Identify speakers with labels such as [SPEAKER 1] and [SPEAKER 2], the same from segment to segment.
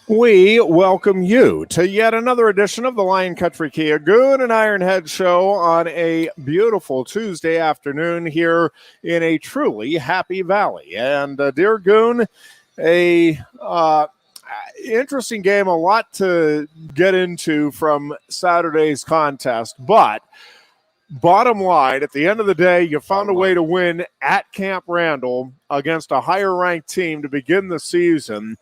[SPEAKER 1] We welcome you to yet another edition of the Lion Country Kia Goon and Ironhead show on a beautiful Tuesday afternoon here in a truly happy valley. And dear Goon, a interesting game, a lot to get into from Saturday's contest, but bottom line, at the end of the day, you found a way to win at Camp Randall against a higher-ranked team to begin the season.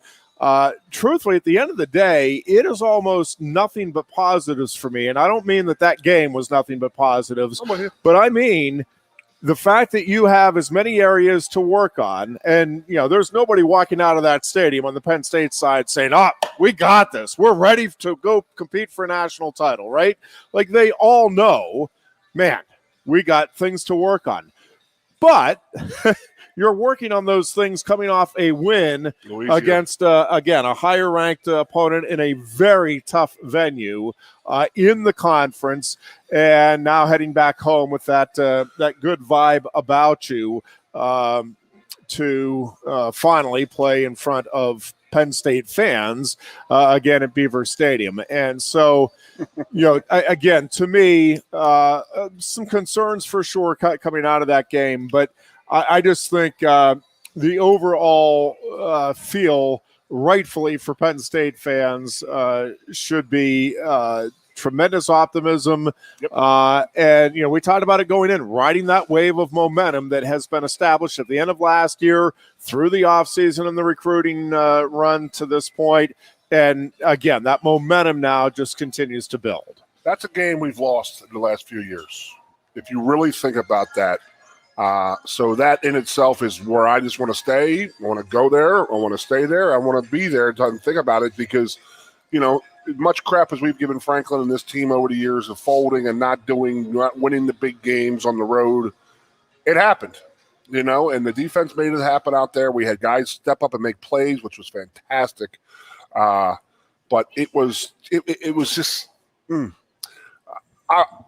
[SPEAKER 1] Truthfully, at the end of the day, it is almost nothing but positives for me. And I don't mean that game was nothing but positives, but I mean the fact that you have as many areas to work on. And, there's nobody walking out of that stadium on the Penn State side saying, we got this. We're ready to go compete for a national title, right? Like they all know, man, we got things to work on. But you're working on those things coming off a win against, again, a higher-ranked opponent in a very tough venue in the conference, and now heading back home with that good vibe about you to finally play in front of Penn State fans again at Beaver Stadium. And so, again, to me, some concerns for sure coming out of that game, but I just think the overall feel rightfully for Penn State fans should be tremendous optimism. Yep. And, we talked about it going in, riding that wave of momentum that has been established at the end of last year through the offseason and the recruiting run to this point. And, again, that momentum now just continues to build.
[SPEAKER 2] That's a game we've lost in the last few years, if you really think about that. So that in itself is where I just want to stay. I want to go there. I want to stay there. I want to be there. Doesn't think about it because, much crap as we've given Franklin and this team over the years of folding and not winning the big games on the road. It happened, and the defense made it happen out there. We had guys step up and make plays, which was fantastic. But it was just.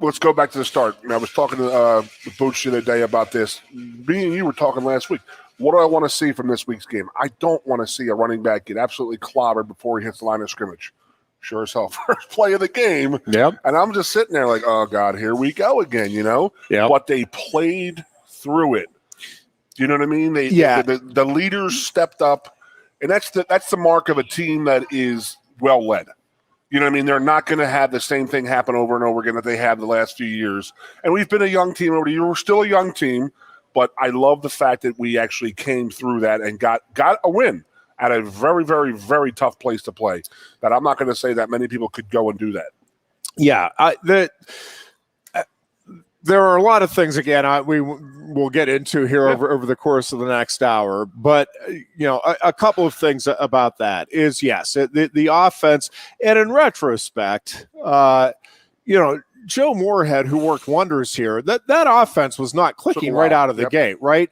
[SPEAKER 2] Let's go back to the start. I was talking to Booch the other day about this. Me and you were talking last week. What do I want to see from this week's game? I don't want to see a running back get absolutely clobbered before he hits the line of scrimmage. Sure as hell, first play of the game.
[SPEAKER 1] Yep.
[SPEAKER 2] And I'm just sitting there like, oh, God, here we go again, Yep. But they played through it. You know what I mean? The leaders stepped up, and that's the mark of a team that is well-led. You know what I mean? They're not going to have the same thing happen over and over again that they have the last few years. And we've been a young team over the years. We're still a young team, but I love the fact that we actually came through that and got a win at a very, very, very tough place to play. That I'm not going to say that many people could go and do that.
[SPEAKER 1] Yeah, there are a lot of things, again, we will get into here over the course of the next hour. But, a couple of things about that is, yes, the offense. And in retrospect, Joe Moorhead, who worked wonders here, that offense was not clicking right out of the gate, right?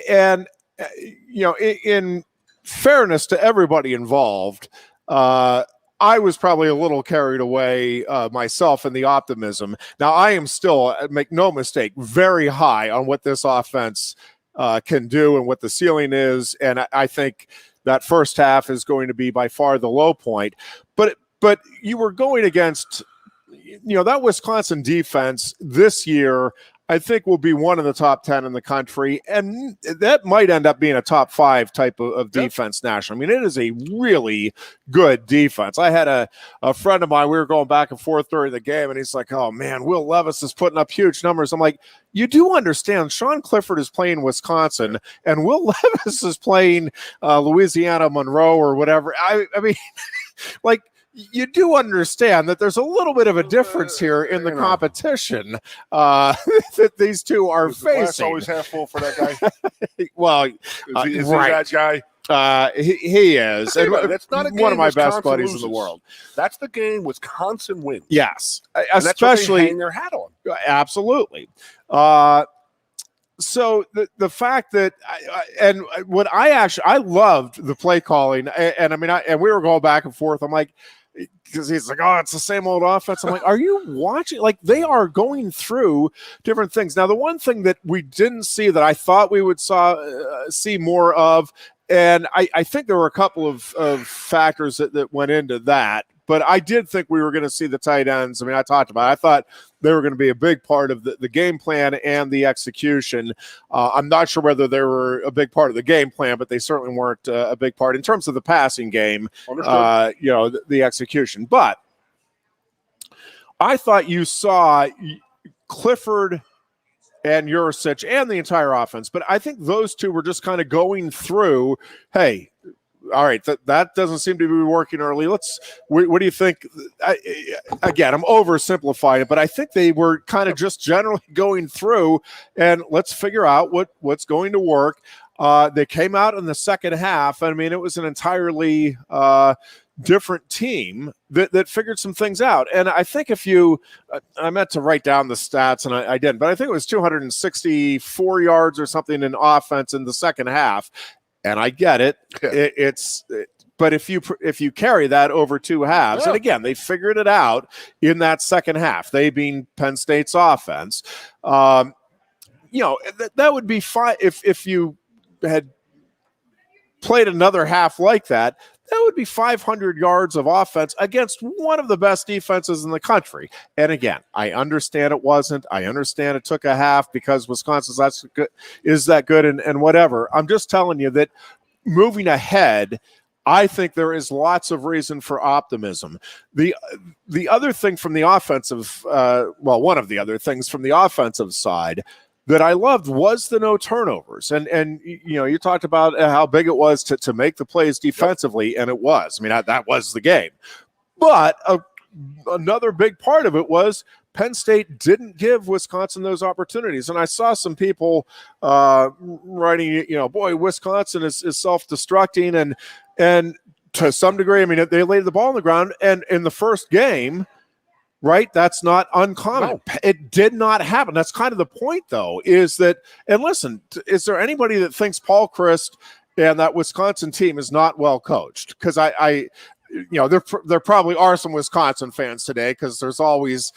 [SPEAKER 1] And, in fairness to everybody involved, I was probably a little carried away myself in the optimism. Now, I am still, make no mistake, very high on what this offense can do and what the ceiling is. And I think that first half is going to be by far the low point. But you were going against, that Wisconsin defense this year, I think will be one of the top 10 in the country, and that might end up being a top 5 type of defense nationally. I mean, it is a really good defense. I had a friend of mine, we were going back and forth during the game, and he's like, oh, man, Will Levis is putting up huge numbers. I'm like, you do understand Sean Clifford is playing Wisconsin, and Will Levis is playing Louisiana Monroe or whatever. I mean, like, you do understand that there's a little bit of a difference here in the competition that these two are facing. The glass
[SPEAKER 2] always half full for that guy?
[SPEAKER 1] Well,
[SPEAKER 2] is he that guy?
[SPEAKER 1] He is. And
[SPEAKER 2] that's not a game
[SPEAKER 1] one of my
[SPEAKER 2] Wisconsin
[SPEAKER 1] best buddies
[SPEAKER 2] loses.
[SPEAKER 1] in the world.
[SPEAKER 2] That's the game Wisconsin wins.
[SPEAKER 1] Yes,
[SPEAKER 2] and
[SPEAKER 1] especially
[SPEAKER 2] that's what they hang their hat on.
[SPEAKER 1] Absolutely. So the fact that I loved the play calling, and I mean, and we were going back and forth. I'm like, because he's like, oh, it's the same old offense. I'm like, are you watching? Like, they are going through different things. Now, the one thing that we didn't see that I thought we would see more of, And I think there were a couple of factors that went into that. But I did think we were going to see the tight ends. I mean, I talked about it. I thought they were going to be a big part of the game plan and the execution. I'm not sure whether they were a big part of the game plan, but they certainly weren't a big part in terms of the passing game, the execution. But I thought you saw Clifford and Jurisic and the entire offense, but I think those two were just kind of going through, hey, all right, that doesn't seem to be working early. What do you think? Again, I'm oversimplifying it, but I think they were kind of just generally going through and let's figure out what's going to work. They came out in the second half. I mean, it was an entirely different team that figured some things out. And I think if you, I meant to write down the stats and I didn't, but I think it was 264 yards or something in offense in the second half. And I get it. But if you carry that over two halves, and again, they figured it out in that second half, they being Penn State's offense, that would be fine if you had played another half like that. That would be 500 yards of offense against one of the best defenses in the country. And again, I understand it wasn't. I understand it took a half because Wisconsin's is that good and whatever. I'm just telling you that moving ahead, I think there is lots of reason for optimism. The other thing from the offensive, one of the other things from the offensive side that I loved was the no turnovers. And you talked about how big it was to make the plays defensively, and it was. I mean, that was the game. But another big part of it was Penn State didn't give Wisconsin those opportunities. And I saw some people writing, boy, Wisconsin is self-destructing. And to some degree, I mean, they laid the ball on the ground. And in the first game, right? That's not uncommon. No. It did not happen. That's kind of the point, though, is that, and listen, is there anybody that thinks Paul Chryst and that Wisconsin team is not well coached? Because there probably are some Wisconsin fans today, because there's always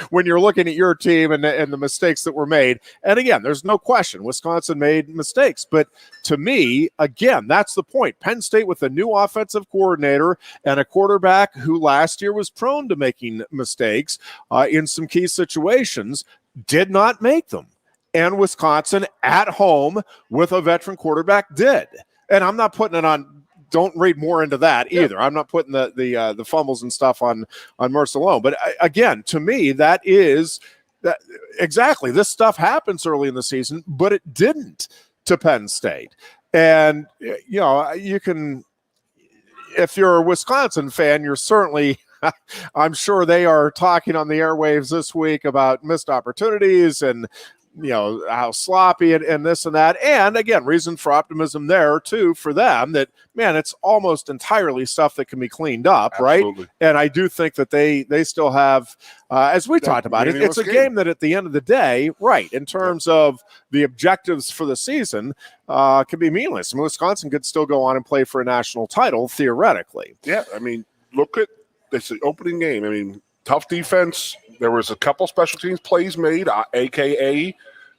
[SPEAKER 1] when you're looking at your team and the mistakes that were made. And again, there's no question Wisconsin made mistakes. But to me, again, that's the point. Penn State with a new offensive coordinator and a quarterback who last year was prone to making mistakes in some key situations did not make them. And Wisconsin at home with a veteran quarterback did. And I'm not putting it on. Don't read more into that either. I'm not putting the fumbles and stuff on Mercer alone. But again, to me, that is exactly. This stuff happens early in the season, but it didn't to Penn State. And you can, if you're a Wisconsin fan, you're certainly. I'm sure they are talking on the airwaves this week about missed opportunities and how sloppy and this and that. And again, reason for optimism there too for them that, man, it's almost entirely stuff that can be cleaned up. Absolutely. Right. And I do think that they still have, as we talked about it, it's a game that at the end of the day, right, in terms of the objectives for the season, can be meaningless. I mean, Wisconsin could still go on and play for a national title theoretically.
[SPEAKER 2] Yeah. I mean, look at this opening game. I mean, tough defense. There was a couple special teams plays made, a.k.a.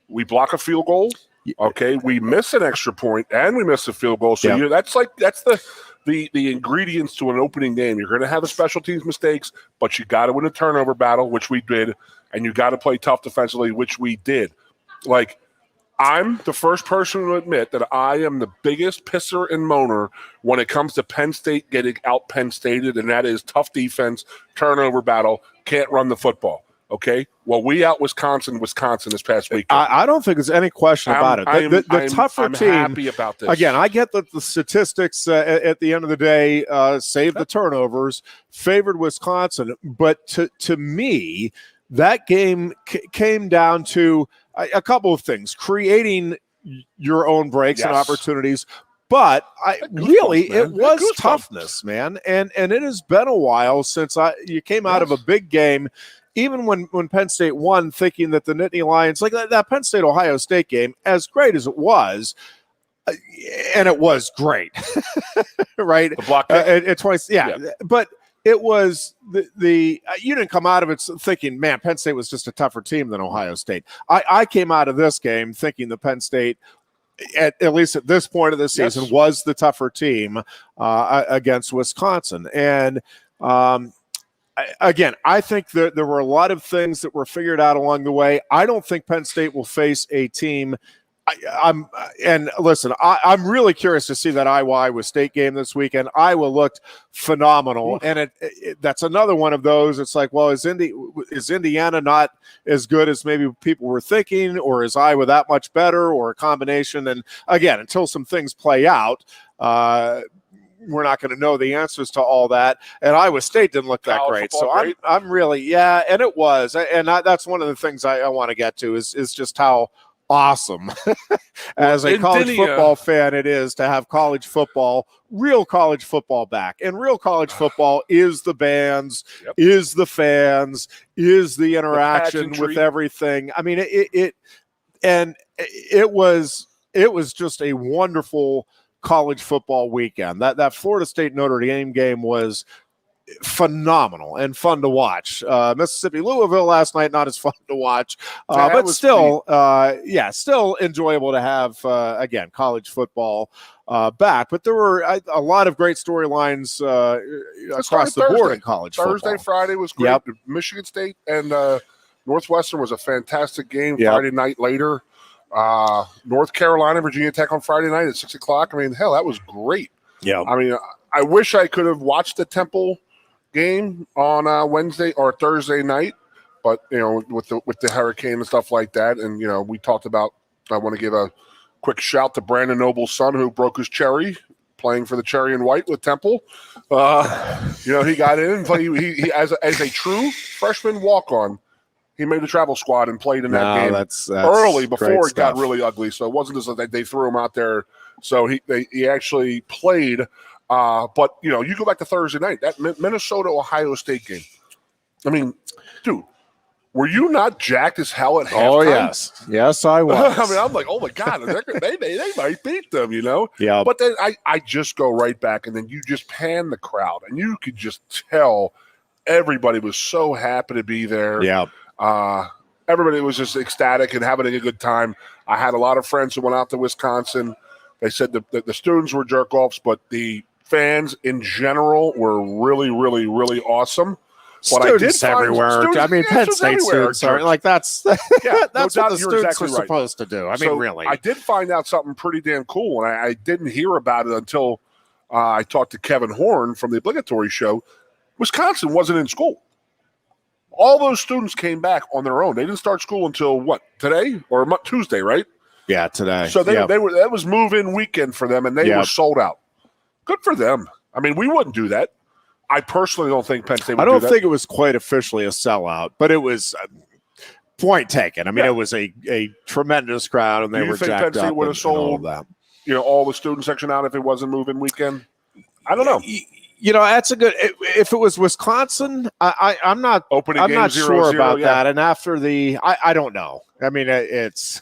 [SPEAKER 2] we block a field goal. Okay, we miss an extra point and we miss a field goal. So that's the ingredients to an opening game. You're going to have the special teams mistakes, but you got to win a turnover battle, which we did, and you got to play tough defensively, which we did. Like, I'm the first person to admit that I am the biggest pisser and moaner when it comes to Penn State getting out Penn Stated, and that is tough defense, turnover battle, can't run the football. Okay? Well, we out Wisconsin this past week.
[SPEAKER 1] I don't think there's any question about it. The tougher team. I'm
[SPEAKER 2] happy about this.
[SPEAKER 1] Again, I get that the statistics at the end of the day saved the turnovers, favored Wisconsin, but to me, that game came down to a couple of things: creating your own breaks and opportunities. But it was toughness, man. And it has been a while since you came out of a big game. Even when Penn State won, thinking that the Nittany Lions, like that Penn State-Ohio State game, as great as it was, and it was great, right?
[SPEAKER 2] The block
[SPEAKER 1] at 20, but it was the you didn't come out of it thinking, man, Penn State was just a tougher team than Ohio State. I came out of this game thinking that Penn State at least at this point of the season,
[SPEAKER 2] Yes.
[SPEAKER 1] was the tougher team against Wisconsin. And again, I think that there were a lot of things that were figured out along the way. I don't think Penn State will face a team. I'm really curious to see that Iowa State game this weekend. Iowa looked phenomenal, and that's another one of those. It's like, well, is Indiana not as good as maybe people were thinking, or is Iowa that much better, or a combination? And again, until some things play out, we're not going to know the answers to all that. And Iowa State didn't look that great. So I'm really, and it was. And that's one of the things I want to get to is just how awesome as a college football fan it is to have college football, real college football back. And real college football is the bands, is the fans, is the interaction with everything. I mean, it was just a wonderful college football weekend. That Florida State Notre Dame game was phenomenal and fun to watch. Mississippi Louisville last night, not as fun to watch, but still, still enjoyable to have again college football back. But there were a lot of great storylines across the board in college football.
[SPEAKER 2] Friday was great. Yep. Michigan State and Northwestern was a fantastic game. Yep. Friday night later, North Carolina, Virginia Tech on Friday night at 6:00. I mean, hell, that was great.
[SPEAKER 1] Yeah.
[SPEAKER 2] I mean, I wish I could have watched the Temple game on Wednesday or Thursday night, but with the hurricane and stuff like that, and we talked about. I want to give a quick shout to Brandon Noble's son who broke his cherry playing for the Cherry and White with Temple. He got in and played. He as a true freshman walk-on. He made the travel squad and played in that game that's early before it got really ugly. So it wasn't just that they threw him out there. So he actually played. But you go back to Thursday night, that Minnesota-Ohio State game. I mean, dude, were you not jacked as hell at halftime?
[SPEAKER 1] Oh, yes, I was.
[SPEAKER 2] I mean, I'm like, oh my God, they might beat them,
[SPEAKER 1] Yeah.
[SPEAKER 2] But then I just go right back, and then you just pan the crowd, and you could just tell everybody was so happy to be there.
[SPEAKER 1] Yeah.
[SPEAKER 2] Everybody was just ecstatic and having a good time. I had a lot of friends who went out to Wisconsin. They said the students were jerk-offs, but the fans in general were really, really, really awesome. But
[SPEAKER 1] students everywhere. Penn State students are like that's
[SPEAKER 2] no
[SPEAKER 1] what
[SPEAKER 2] doubt
[SPEAKER 1] the students are supposed to do. I mean, really.
[SPEAKER 2] I did find out something pretty damn cool, and I didn't hear about it until I talked to Kevin Horn from the obligatory show. Wisconsin wasn't in school. All those students came back on their own. They didn't start school until today or Tuesday, right?
[SPEAKER 1] Yeah, today.
[SPEAKER 2] So they were. That was move-in weekend for them, and they were sold out. Good for them. I mean, we wouldn't do that. I personally don't think Penn State would do that.
[SPEAKER 1] I don't think it was quite officially a sellout, but it was point taken. I mean, it was a tremendous crowd, and they were jacked up. Do you think Penn State would have sold
[SPEAKER 2] all the student section out if it wasn't move-in weekend? I don't know.
[SPEAKER 1] That's a good. If it was Wisconsin, I'm not. I'm not sure about that. And after I don't know. I mean, it's.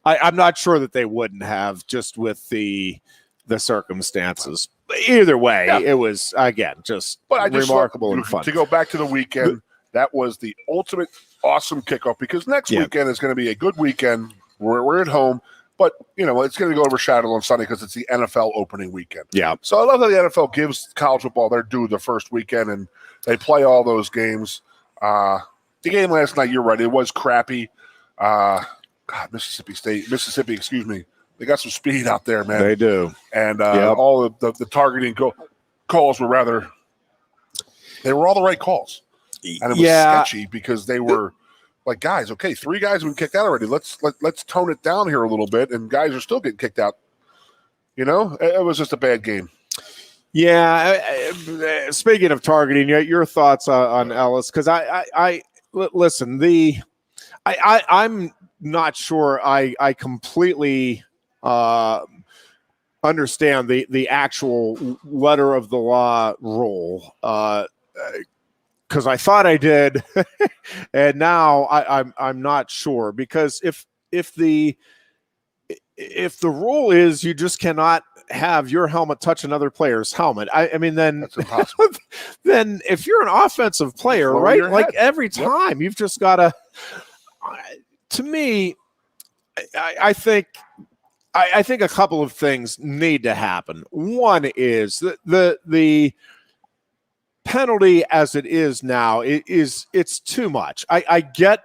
[SPEAKER 1] I'm not sure that they wouldn't have just with the circumstances. Either way, it was again just remarkable and fun.
[SPEAKER 2] To go back to the weekend, that was the ultimate awesome kickoff because next weekend is going to be a good weekend. We're at home. But, it's going to go overshadowed on Sunday because it's the NFL opening weekend. Yeah. So I love that the NFL gives college football their due the first weekend, and they play all those games. The game last night, you're right, it was crappy. Mississippi, excuse me. They got some speed out there, man.
[SPEAKER 1] They do.
[SPEAKER 2] And all the targeting calls were they were all the right calls. And it was sketchy because they were – like, guys, okay, 3 guys have been kicked out already. Let's tone it down here a little bit, and guys are still getting kicked out. It was just a bad game.
[SPEAKER 1] Yeah. Speaking of targeting, your thoughts on Ellis? Because I listen. I'm not sure. I completely understand the actual letter of the law rule. Because I thought I did, and now I'm not sure. Because if the rule is you just cannot have your helmet touch another player's helmet, I mean then
[SPEAKER 2] that's impossible.
[SPEAKER 1] Then if you're an offensive player, right? Like every time you've just got to. To me, I think I think a couple of things need to happen. One is the penalty as it is now it's too much. I get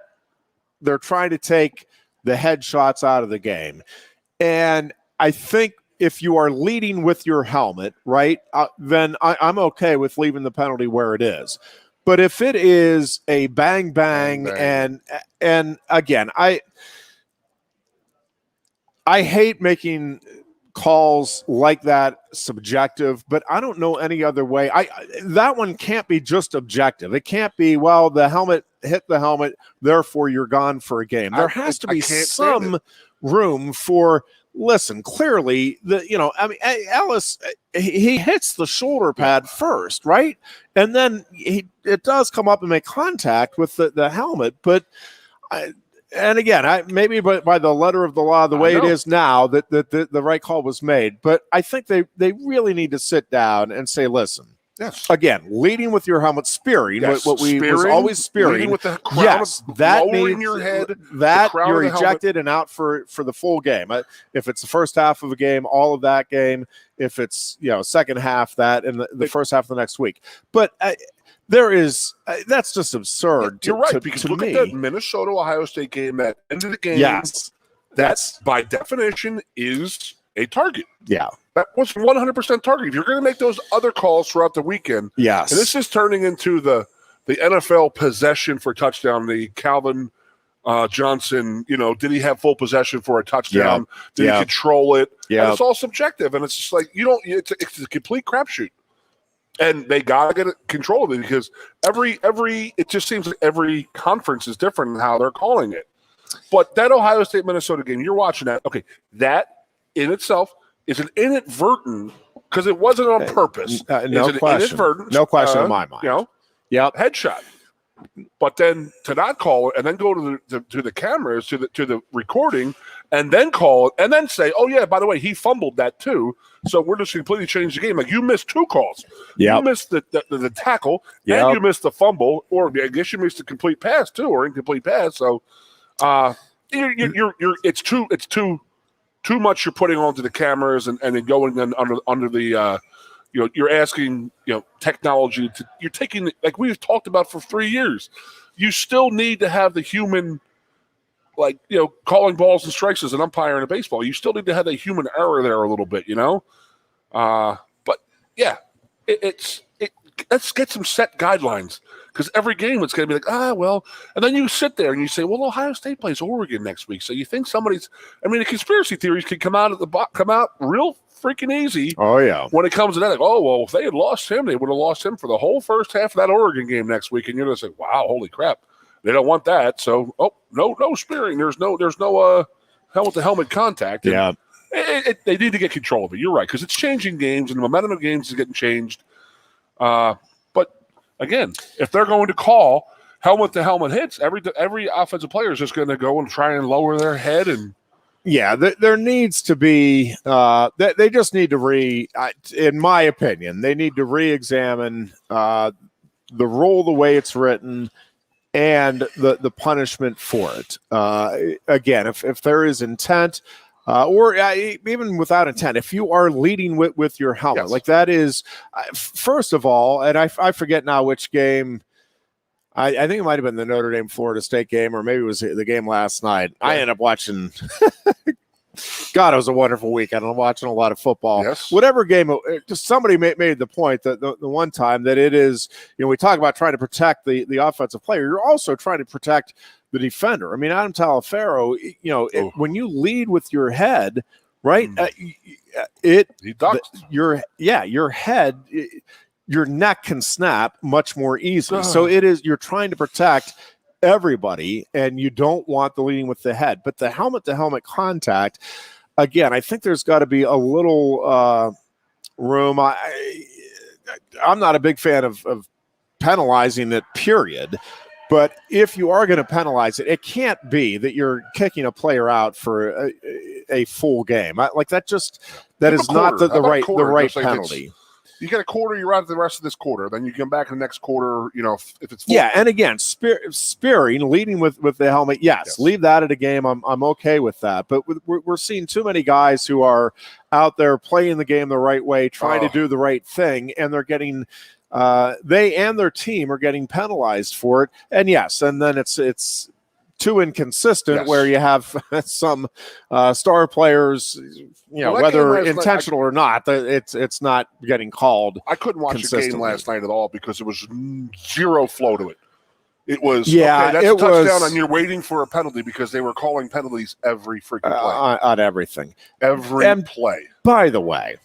[SPEAKER 1] they're trying to take the headshots out of the game, and I think if you are leading with your helmet, right, then I'm okay with leaving the penalty where it is. But if it is a bang bang, and again, I hate making calls like that subjective, but I don't know any other way. That one can't be just objective. It can't be, well, the helmet hit the helmet, therefore you're gone for a game. There has to be some room for, listen, clearly, Ellis, he hits the shoulder pad first, right? And then it does come up and make contact with the helmet, but and again, maybe by the letter of the law, the way it is now, that the right call was made. But I think they really need to sit down and say, listen, again, leading with your helmet, spearing, what we was always spearing.
[SPEAKER 2] Leading with the crown,
[SPEAKER 1] that
[SPEAKER 2] lowering
[SPEAKER 1] means
[SPEAKER 2] your head,
[SPEAKER 1] that you're ejected and out for the full game. If it's the first half of a game, all of that game. If it's second half, that, and the first half of the next week. But there is that's just absurd.
[SPEAKER 2] You're right, because look at that Minnesota-Ohio State game. At the end of the game, that's by definition is a target.
[SPEAKER 1] Yeah,
[SPEAKER 2] that was 100% target. If you're going to make those other calls throughout the weekend,
[SPEAKER 1] yes,
[SPEAKER 2] and this is turning into the NFL possession for touchdown. The Calvin Johnson, did he have full possession for a touchdown? Did he control it?
[SPEAKER 1] Yeah,
[SPEAKER 2] and it's all subjective, and it's just like it's a complete crapshoot. And they got to get control of it, because it just seems like every conference is different in how they're calling it. But that Ohio State-Minnesota game, you're watching that. Okay, that in itself is an inadvertent, because it wasn't on purpose.
[SPEAKER 1] No question. No question in my mind.
[SPEAKER 2] Headshot. But then to not call it and then go to the cameras, to the recording, and then call it, and then say, oh yeah, by the way, he fumbled that too. So we're just completely changed the game. Like, you missed two calls. You missed the tackle, and you missed the fumble, or I guess you missed a complete pass too, or incomplete pass. So it's too much you're putting onto the cameras, and then going under the you're asking technology to, you're taking, like we've talked about for 3 years. You still need to have the human, like, calling balls and strikes as an umpire in a baseball. You still need to have the human error there a little bit, But yeah, let's get some set guidelines, because every game it's going to be like, and then you sit there and you say, well, Ohio State plays Oregon next week, so you think somebody's. I mean, the conspiracy theories can come out real freaking easy.
[SPEAKER 1] Oh yeah. When
[SPEAKER 2] it comes to that, like, if they had lost him, they would have lost him for the whole first half of that Oregon game next week, and you're going to say, wow, holy crap. They don't want that. So, no spearing. There's no helmet-to-helmet contact. And they need to get control of it. You're right, because it's changing games, and the momentum of games is getting changed. But again, if they're going to call helmet-to-helmet hits, every offensive player is just going to go and try and lower their head. And
[SPEAKER 1] there needs to be. They just need to in my opinion, they need to re-examine the rule the way it's written, and the punishment for it. Again, if there is intent, or even without intent, if you are leading with your helmet, like that is, first of all, and I forget now which game. I think it might have been the Notre Dame Florida State game, or maybe it was the game last night. I ended up watching. God, it was a wonderful weekend. I'm watching a lot of football.
[SPEAKER 2] Yes.
[SPEAKER 1] Whatever game, just somebody made the point that the one time that it is, we talk about trying to protect the offensive player. You're also trying to protect the defender. I mean, Adam Talaferro, when you lead with your head, right? Your head, your neck can snap much more easily. So you're trying to protect everybody, and you don't want the leading with the head. But the helmet-to-helmet contact, again, I think there's got to be a little room. I'm not a big fan of penalizing it, period. But if you are going to penalize it, it can't be that you're kicking a player out for a full game. That is not the right penalty.
[SPEAKER 2] You get a quarter, you're out of the rest of this quarter. Then you come back in the next quarter, if it's full.
[SPEAKER 1] Yeah, and again, spearing, leading with the helmet, yes, leave that at a game. I'm okay with that. But we're seeing too many guys who are out there playing the game the right way, trying to do the right thing, and they're getting they and their team are getting penalized for it. And yes, and then it's too inconsistent where you have some star players, whether intentional or not, it's not getting called.
[SPEAKER 2] I couldn't watch a game last night at all because there was zero flow to it. It was that's a touchdown, and you're waiting for a penalty because they were calling penalties every freaking play
[SPEAKER 1] on everything,
[SPEAKER 2] every play.
[SPEAKER 1] By the way,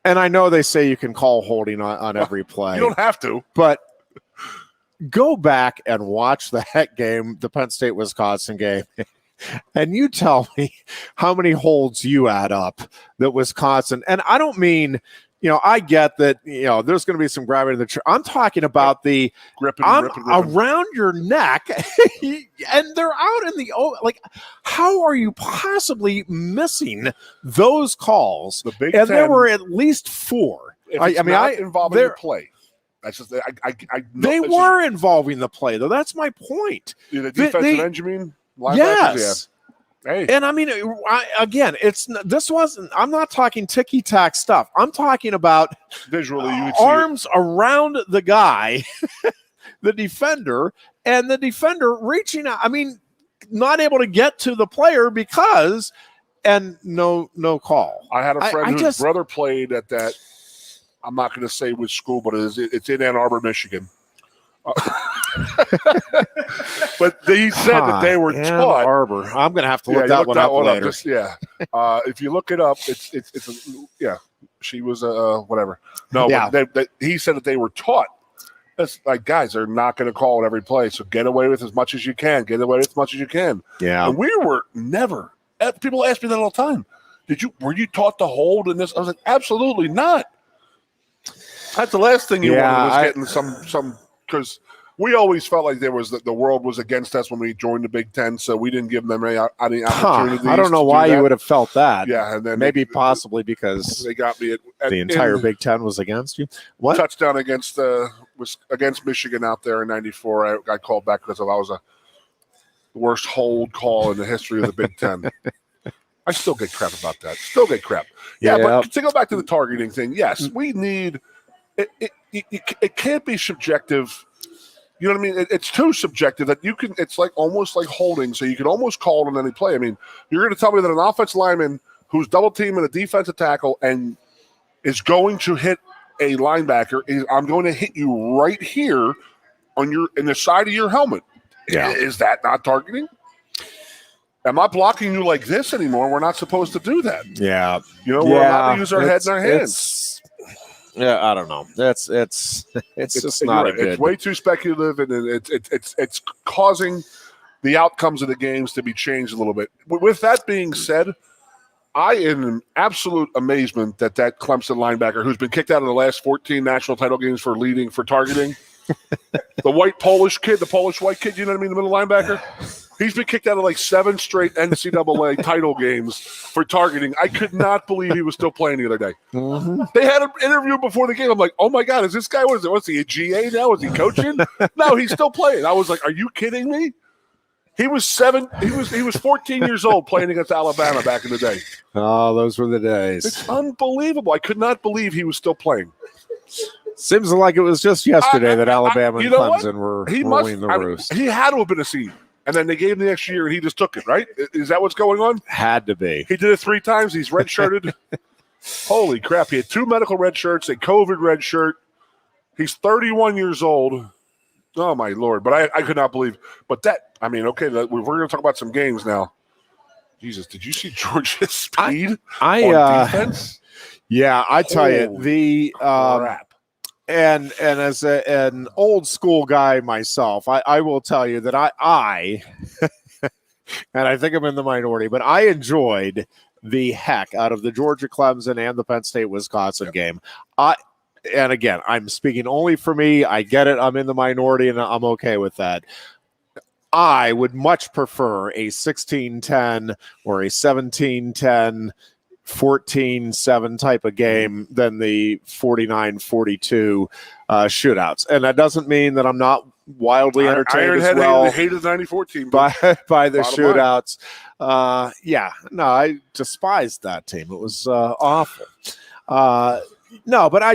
[SPEAKER 1] and I know they say you can call holding on every play.
[SPEAKER 2] You don't have to,
[SPEAKER 1] but go back and watch that game, the Penn State Wisconsin game, and you tell me how many holds you add up that Wisconsin. And I don't mean, I get that, there's going to be some grabbing in the chair. I'm talking about the
[SPEAKER 2] gripping
[SPEAKER 1] around your neck, and they're out in the how are you possibly missing those calls?
[SPEAKER 2] The Big
[SPEAKER 1] and
[SPEAKER 2] Ten,
[SPEAKER 1] there were at least 4.
[SPEAKER 2] Involving the play. That's just
[SPEAKER 1] they were involving the play, though. That's my point.
[SPEAKER 2] The defensive end, you mean?
[SPEAKER 1] Yes.
[SPEAKER 2] Yeah. Hey.
[SPEAKER 1] And I mean, I'm not talking ticky-tack stuff. I'm talking about
[SPEAKER 2] visually
[SPEAKER 1] arms around the guy, the defender, and the defender reaching out. I mean, not able to get to the player because no call.
[SPEAKER 2] I had a friend whose brother played at that. I'm not going to say which school, but it's in Ann Arbor, Michigan. But he said that they were
[SPEAKER 1] Ann
[SPEAKER 2] taught.
[SPEAKER 1] Arbor. I'm going to have to look that one up later.
[SPEAKER 2] If you look it up, she was whatever. No, but he said that they were taught. It's like, guys, they're not going to call it every play, so get away with as much as you can. Yeah, and we were never. People ask me that all the time. Were you taught to hold in this? I was like, absolutely not. That's the last thing you wanted was getting some because we always felt like there was the world was against us when we joined the Big Ten, so we didn't give them any opportunities.
[SPEAKER 1] I don't know why you would have felt that.
[SPEAKER 2] Yeah, and then
[SPEAKER 1] possibly because
[SPEAKER 2] they got me
[SPEAKER 1] the entire Big Ten was against you. What
[SPEAKER 2] touchdown against Michigan out there in '94? I got called back because I was the worst hold call in the history of the Big Ten. I still get crap about that. Yeah, but to go back to the targeting thing, yes, we need it. It can't be subjective. You know what I mean? It's too subjective that you can. It's almost like holding, so you can almost call it on any play. I mean, you're going to tell me that an offensive lineman who's double teaming a defensive tackle and is going to hit a linebacker I'm going to hit you right here in the side of your helmet. Yeah, is that not targeting? Am I blocking you like this anymore? We're not supposed to do that.
[SPEAKER 1] Yeah.
[SPEAKER 2] We're allowed to use our head and our hands.
[SPEAKER 1] I don't know. It's just not good.
[SPEAKER 2] It's way too speculative, and it's causing the outcomes of the games to be changed a little bit. With that being said, I am in absolute amazement that Clemson linebacker, who's been kicked out of the last 14 national title games for targeting, the white Polish kid, the Polish white kid, you know what I mean, the middle linebacker. He's been kicked out of 7 straight NCAA title games for targeting. I could not believe he was still playing the other day. Mm-hmm. They had an interview before the game. I'm like, oh my God, is this guy, what's he, a GA now? Is he coaching? No, he's still playing. I was like, are you kidding me? He was 14 years old playing against Alabama back in the day.
[SPEAKER 1] Oh, those were the days.
[SPEAKER 2] It's unbelievable. I could not believe he was still playing.
[SPEAKER 1] Seems like it was just yesterday that Alabama and Clemson were ruling the roost.
[SPEAKER 2] He had to have been a seed. And then they gave him the extra year, and he just took it, right? Is that what's going on?
[SPEAKER 1] Had to be.
[SPEAKER 2] He did it 3 times. He's red-shirted. Holy crap. He had 2 medical red shirts, a COVID red shirt. He's 31 years old. Oh, my Lord. But I could not believe. But we're going to talk about some games now. Jesus, did you see Georgia's speed on defense?
[SPEAKER 1] Yeah, I tell you, the
[SPEAKER 2] crap.
[SPEAKER 1] And as an old school guy myself, I will tell you that I and I think I'm in the minority, but I enjoyed the heck out of the Georgia Clemson and the Penn State Wisconsin game. And again, I'm speaking only for me. I get it. I'm in the minority, and I'm okay with that. I would much prefer a 16-10 or a 17-10 14-7 type of game than the 49-42 shootouts. And that doesn't mean that I'm not wildly entertained as well.
[SPEAKER 2] Ironhead hated the 94 team
[SPEAKER 1] by the shootouts.
[SPEAKER 2] Line.
[SPEAKER 1] I despised that team. It was awful. No, but I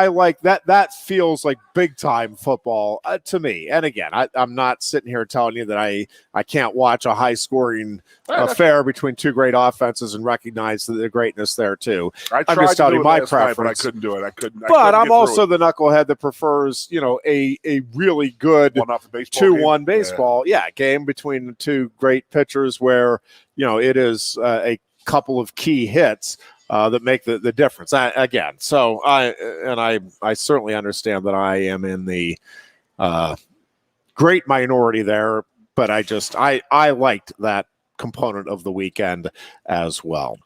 [SPEAKER 1] like that. That feels like big time football to me. And again, I'm not sitting here telling you that I can't watch a high scoring affair between two great offenses and recognize the greatness there too.
[SPEAKER 2] I'm just telling you my preference, but I couldn't do it. I couldn't.
[SPEAKER 1] But I'm also the knucklehead that prefers, a really good 2-1 baseball game between the two great pitchers where it is a couple of key hits that make the difference. I certainly understand that I am in the great minority there, but I liked that component of the weekend as well.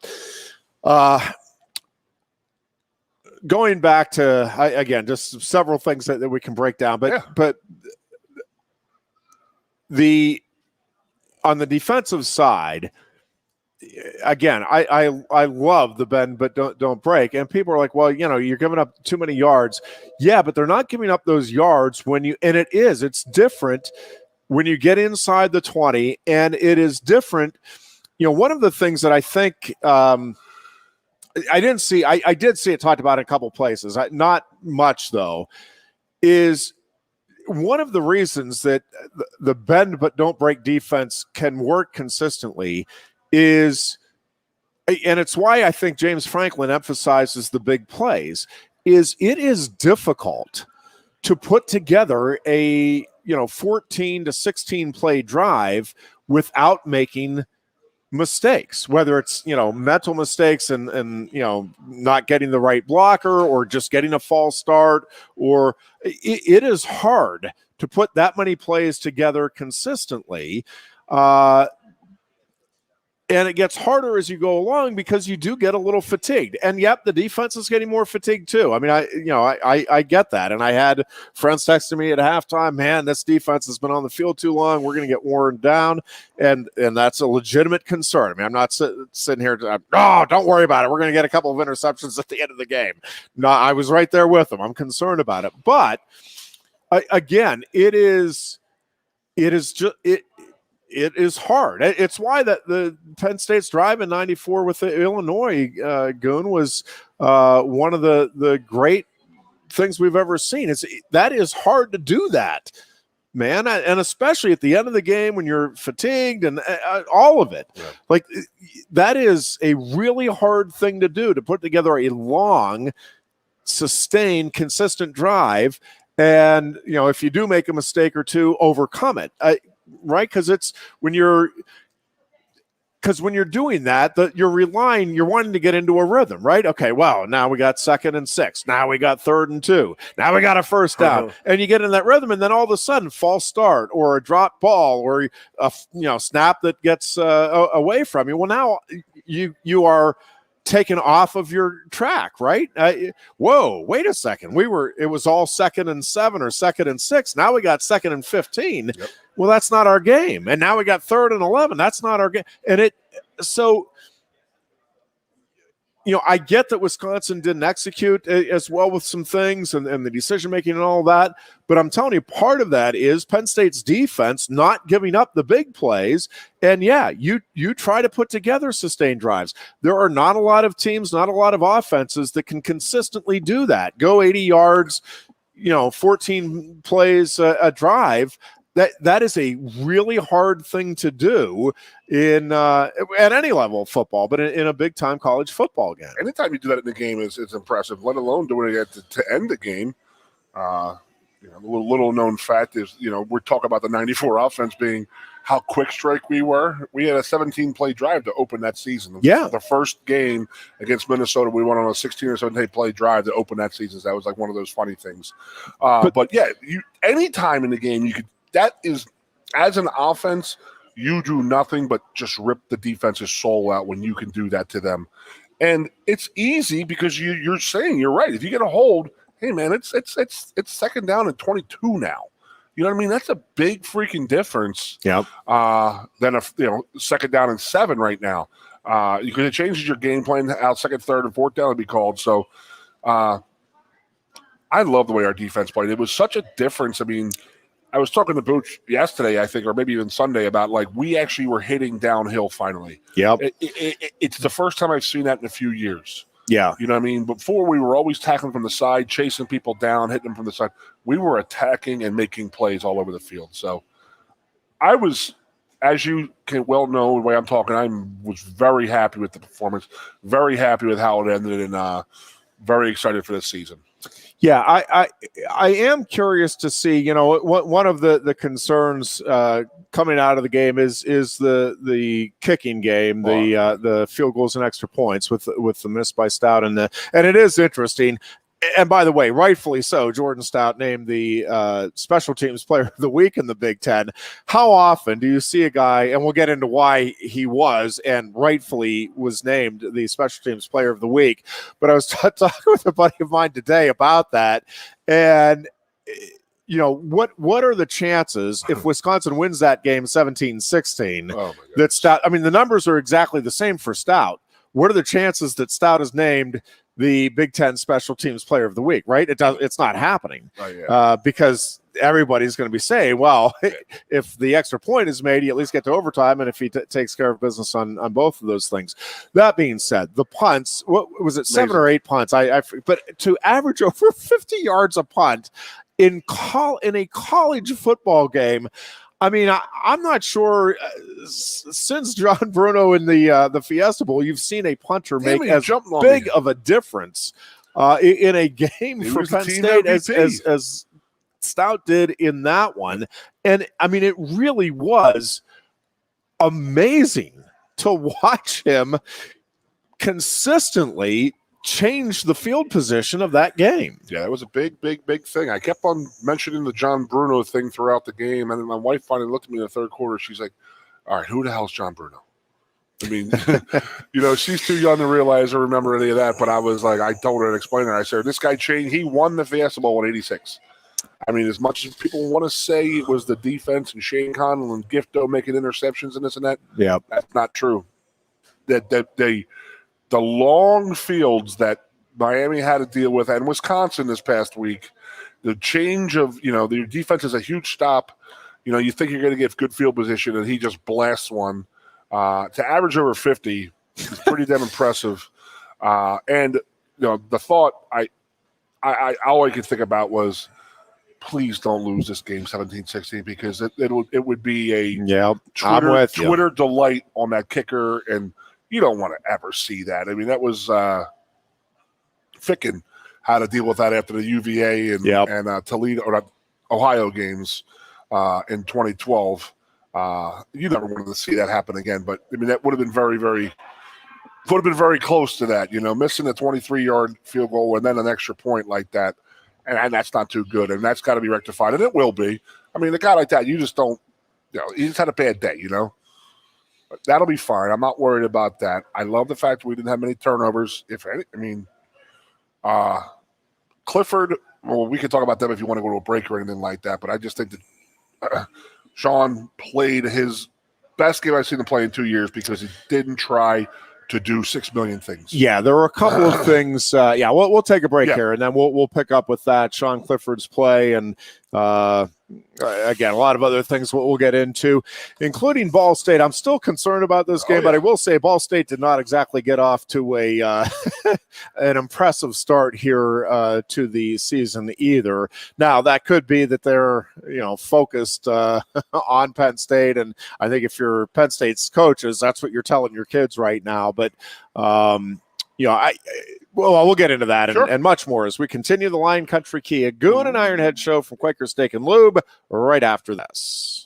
[SPEAKER 1] Going back to just several things that we can break down, but on the defensive side. Again, I love the bend but don't break, and people are like, well, you're giving up too many yards. Yeah, but they're not giving up those yards it's different when you get inside the 20, and it is different. One of the things that I think I did see it talked about in a couple places, not much though, is one of the reasons that the bend but don't break defense can work consistently is, and it's why I think James Franklin emphasizes the big plays, is it is difficult to put together a 14 to 16 play drive without making mistakes, whether it's mental mistakes and not getting the right blocker or just getting a false start, or it is hard to put that many plays together consistently. And it gets harder as you go along because you do get a little fatigued. And yep, the defense is getting more fatigued too. I mean, I get that. And I had friends texting me at halftime, man, this defense has been on the field too long. We're going to get worn down. And that's a legitimate concern. I mean, I'm not sitting here, don't worry about it. We're going to get a couple of interceptions at the end of the game. No, I was right there with them. I'm concerned about it. But again, it is hard. It's why that the Penn State's drive in 94 with the Illinois Goon was one of the great things we've ever seen. That is hard to do that, man. And especially at the end of the game when you're fatigued and all of it. Yeah. Like that is a really hard thing to do, to put together a long, sustained, consistent drive. And, if you do make a mistake or two, overcome it. Right? Because when you're doing that, you're wanting to get into a rhythm, right? Okay, well, now we got 2nd and 6. Now we got 3rd and 2. Now we got a first down. And you get in that rhythm, and then all of a sudden, false start or a drop ball or a snap that gets away from you. Well, now you are taken off of your track, right? Whoa, wait a second. It was all 2nd and 7 or 2nd and 6. Now we got 2nd and 15. Yep. Well, that's not our game. And now we got 3rd and 11. That's not our game. And I get that Wisconsin didn't execute as well with some things and the decision-making and all that. But I'm telling you, part of that is Penn State's defense not giving up the big plays. And, yeah, you try to put together sustained drives. There are not a lot of teams, not a lot of offenses that can consistently do that. Go 80 yards, 14 plays a drive. That is a really hard thing to do at any level of football, but in a big-time college football game.
[SPEAKER 2] Anytime you do that in the game is impressive, let alone doing it to end the game. The little known fact is, we're talking about the 94 offense being how quick strike we were. We had a 17-play drive to open that season.
[SPEAKER 1] Yeah.
[SPEAKER 2] The first game against Minnesota, we went on a 16 or 17-play drive to open that season. So that was like one of those funny things. But yeah, anytime in the game you could. That is, as an offense, you do nothing but just rip the defense's soul out when you can do that to them. And it's easy because you're saying you're right. If you get a hold, hey, man, it's 2nd down and 22 now. You know what I mean? That's a big freaking difference.
[SPEAKER 1] Yep.
[SPEAKER 2] Than 2nd down and 7 right now. Because it changes your game plan out second, third, and fourth down to be called. So I love the way our defense played. It was such a difference. I mean, I was talking to Booch yesterday, I think, or maybe even Sunday, about like we actually were hitting downhill finally.
[SPEAKER 1] Yep.
[SPEAKER 2] It's the first time I've seen that in a few years.
[SPEAKER 1] Yeah.
[SPEAKER 2] You know what I mean? Before we were always tackling from the side, chasing people down, hitting them from the side. We were attacking and making plays all over the field. So I was, as you can well know the way I'm talking, I was very happy with the performance, very happy with how it ended, and very excited for this season.
[SPEAKER 1] Yeah, I am curious to see. You know, one of the concerns coming out of the game is the kicking game, the field goals and extra points with the miss by Stout, and it is interesting. And by the way, rightfully so, Jordan Stout named the special teams player of the week in the Big Ten. How often do you see a guy, and we'll get into why he was and rightfully was named the special teams player of the week, but I was talking with a buddy of mine today about that, and you know, what are the chances if Wisconsin wins that game 17-16 that Stout, I mean, the numbers are exactly the same for Stout. What are the chances that Stout is named the Big Ten Special Teams Player of the Week, right? It's not happening because everybody's going to be saying, well, if the extra point is made, you at least get to overtime, and if he takes care of business on both of those things. That being said, the punts, what was it, 7 or 8 punts? But to average over 50 yards a punt in a college football game, I mean, I'm not sure since John Bruno in the Fiesta Bowl, you've seen a punter make as big of a difference in a game for Penn State as Stout did in that one. And, I mean, it really was amazing to watch him consistently change the field position of that game.
[SPEAKER 2] Yeah, it was a big thing. I kept on mentioning the John Bruno thing throughout the game, and then my wife finally looked at me in the third quarter. She's like, all right, who the hell's John Bruno? I mean, you know, she's too young to realize or remember any of that, but I was like, I told her and explained her. I said, this guy changed. He won the Fiesta Bowl in 86. I mean, as much as people want to say it was the defense and Shane Connell and Gifto making interceptions and this and that, that's not true. The long fields that Miami had to deal with, and Wisconsin this past week, the change of, you know, the defense is a huge stop. You know, you think you're going to get good field position, and he just blasts one. To average over 50 is pretty damn impressive. And, you know, the thought all I could think about was, please don't lose this game 17-16, because it would be a Twitter delight on that kicker, and you don't want to ever see that. I mean, that was Ficken had to deal with that after the UVA and Toledo or Ohio games in 2012. You never wanted to see that happen again, but I mean, that would have been very close to that. You know, missing a 23-yard field goal and then an extra point like that, and that's not too good, and that's got to be rectified, and it will be. I mean, a guy like that, you just don't, you know, he just had a bad day, you know. But that'll be fine. I'm not worried about that. I love the fact that we didn't have many turnovers, if any. I mean, Clifford, well, we can talk about them if you want to go to a break or anything like that, but I just think that Sean played his best game I've seen him play in 2 years, because he didn't try to do 6 million things.
[SPEAKER 1] Yeah, there were a couple of things. We'll take a break here, and then we'll pick up with that, Sean Clifford's play, and again, a lot of other things we'll get into, including Ball State. I'm still concerned about this game, but I will say Ball State did not exactly get off to an impressive start here to the season either. Now, that could be that they're, you know, focused on Penn State, and I think if you're Penn State's coaches, that's what you're telling your kids right now. But you know, we'll get into that and much more as we continue the Lion Country Kia Goon and Ironhead show from Quaker Steak and Lube right after this.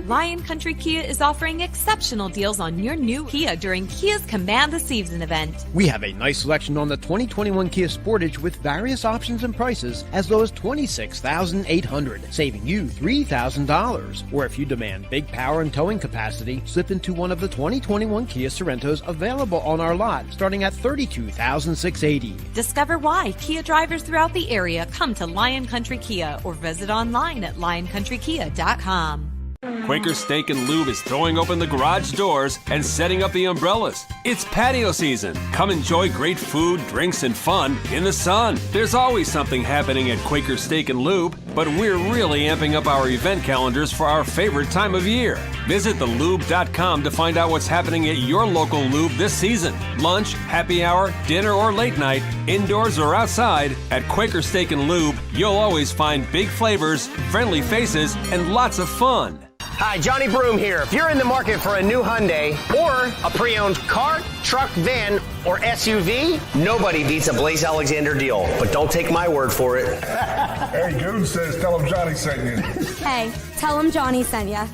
[SPEAKER 3] Lion Country Kia is offering exceptional deals on your new Kia during Kia's Command the Season event.
[SPEAKER 4] We have a nice selection on the 2021 Kia Sportage with various options and prices as low as $26,800, saving you $3,000. Or if you demand big power and towing capacity, slip into one of the 2021 Kia Sorrentos available on our lot, starting at $32,680.
[SPEAKER 3] Discover why Kia drivers throughout the area come to Lion Country Kia, or visit online at lioncountrykia.com.
[SPEAKER 5] Quaker Steak and Lube is throwing open the garage doors and setting up the umbrellas. It's patio season. Come enjoy great food, drinks, and fun in the sun. There's always something happening at Quaker Steak and Lube, but we're really amping up our event calendars for our favorite time of year. Visit thelube.com to find out what's happening at your local lube this season. Lunch, happy hour, dinner, or late night, indoors or outside, at Quaker Steak and Lube, you'll always find big flavors, friendly faces, and lots of fun.
[SPEAKER 6] Hi, Johnny Broom here. If you're in the market for a new Hyundai or a pre-owned car, truck, van, or SUV, nobody beats a Blaze Alexander deal. But don't take my word for it.
[SPEAKER 7] Hey, Goon says tell him Johnny sent you.
[SPEAKER 8] Hey, tell him Johnny sent ya.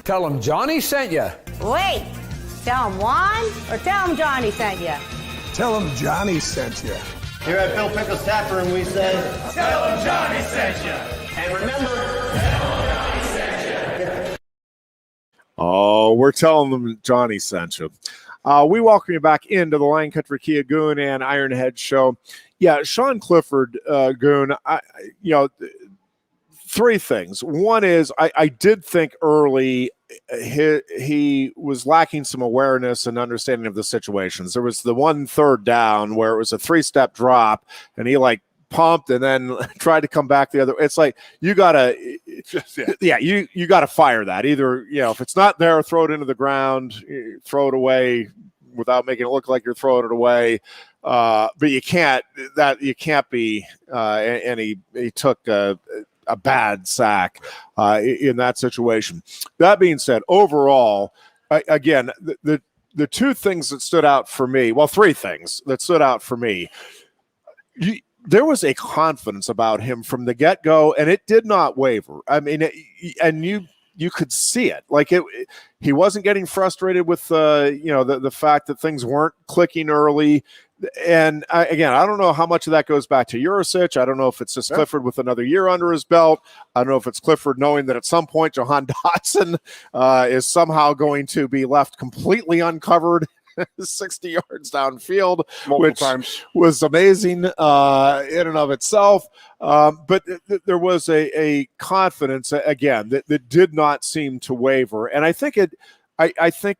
[SPEAKER 9] Tell him Johnny sent you.
[SPEAKER 10] Wait, tell him Juan or tell him Johnny sent you?
[SPEAKER 7] Tell him Johnny sent you.
[SPEAKER 6] Here at Bill Pickles Tap Room, we say,
[SPEAKER 11] tell him Johnny sent you.
[SPEAKER 6] And remember,
[SPEAKER 1] oh, we're telling them Johnny sent you. We welcome you back into the Lion Country Kia Goon and Ironhead show. Yeah, Sean Clifford, Goon, three things. One is I did think early he was lacking some awareness and understanding of the situations. There was the 1 3rd down where it was a 3-step drop, and he pumped and then tried to come back the other. It's like you gotta, you gotta fire that. Either if it's not there, throw it into the ground, throw it away without making it look like you're throwing it away. But you can't be. And he took a bad sack in that situation. That being said, overall, again, the two things that stood out for me. Well, three things that stood out for me. There was a confidence about him from the get-go, and it did not waver. I mean, and you could see it. He wasn't getting frustrated with the fact that things weren't clicking early. And I don't know how much of that goes back to Urasich. I don't know if it's just Clifford with another year under his belt. I don't know if it's Clifford knowing that at some point Jahan Dotson is somehow going to be left completely uncovered 60 yards downfield, which was amazing in and of itself. But there was a confidence, again, that did not seem to waver. And I think I think